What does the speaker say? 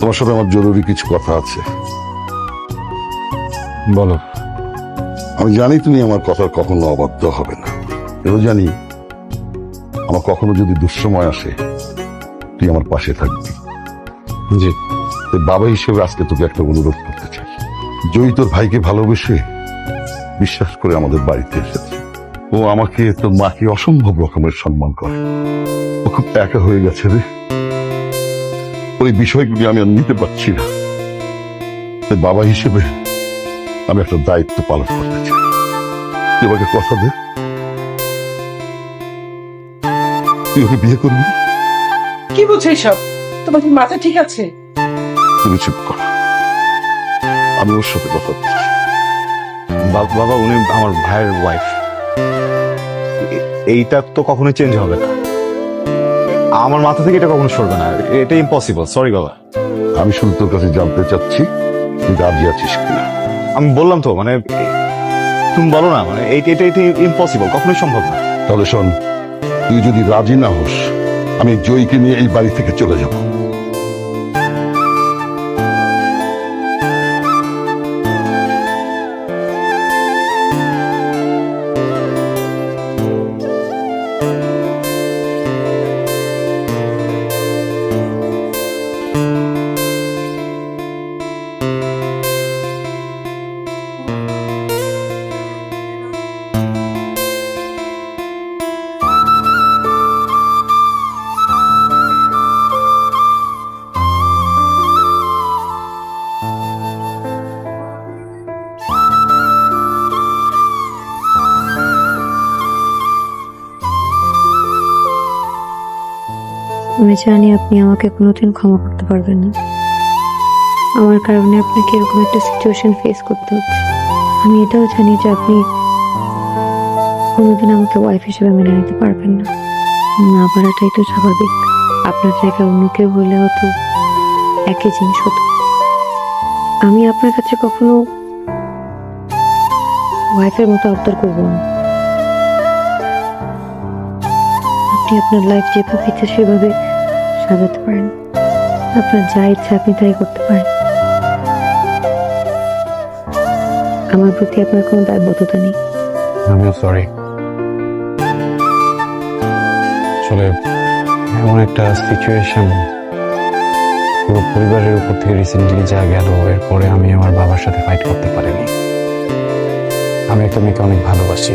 তোমার সাথে আমার জরুরি কিছু কথা আছে। বলো। আমি জানি তুমি আমার কথার কখনো অবাধ্য হবে না, এও জানি আমার কখনো যদি দুঃসময় আসে তুই আমার পাশে থাকবি। জি। তাই বাবা হিসেবে আজকে তোকে একটা অনুরোধ করতে চাই। জয়ী তোর ভাইকে ভালোবেসে বিশ্বাস করে আমাদের বাড়িতে এসেছে। ও আমাকে, তোর মাকে অসম্ভব রকমের সম্মান করে। ও খুব একা হয়ে গেছে রে, ওই বিষয়গুলি আমি আর নিতে পারছি না। তাই বাবা হিসেবে আমি একটা দায়িত্ব পালন করতে চাই। তুই আমাকে কথা দে, তুই ওকে বিয়ে করবি। কি বুঝছো এইসব? তোমার কি মাথা ঠিক আছে? তুমি চুপ কর, আমি ওর সাথে কথা বলছি। বাবা, উনি আমার ভাইয়ের ওয়াইফ। এইটা তো কখনোই চেঞ্জ হবে না। আমার মাথা থেকে এটা কখনো সরবে না। এটা ইম্পসিবল। সরি বাবা। আমি শুধু তোর কাছে জানতে চাচ্ছি তুই রাজি আছিস কিনা। আমি বললাম তো, মানে তুমি বলো না, মানে এটা ইম্পসিবল, কখনোই সম্ভব না। তাহলে শোন, তুই যদি রাজি না হোস আমি জয়ীকে নিয়ে এই বাড়ি থেকে চলে যাব। আমি জানি আপনি আমাকে কোনোদিন ক্ষমা করতে পারবেন না। আমার কারণে আপনাকে এরকম একটা সিচুয়েশন ফেস করতে হচ্ছে। আমি এটাও জানি যে আপনি কোনোদিন আমাকে ওয়াইফ হিসেবে মেনে নিতে পারবেন না। না পারাটাই তো স্বাভাবিক। আপনার জায়গায় অন্য কেউ হলেও তো একই জিনিস হতো। আমি আপনার কাছে কখনো ওয়াইফের মতো আবদার করবো না। আপনি আপনার লাইফ যেভাবে ইচ্ছে সেভাবে সাজাতে পারেন। আপনার যা ইচ্ছা আপনি তাই করতে পারেন। আমার প্রতি আপনার কোনো দায়বদ্ধতা নেই। আমিও সরি। আসলে এমন একটা সিচুয়েশন পুরো পরিবারের উপর থেকে রিসেন্টলি যা গেল, এরপরে আমি আমার বাবার সাথে ফাইট করতে পারিনি। আমি একটা মেয়েকে অনেক ভালোবাসি।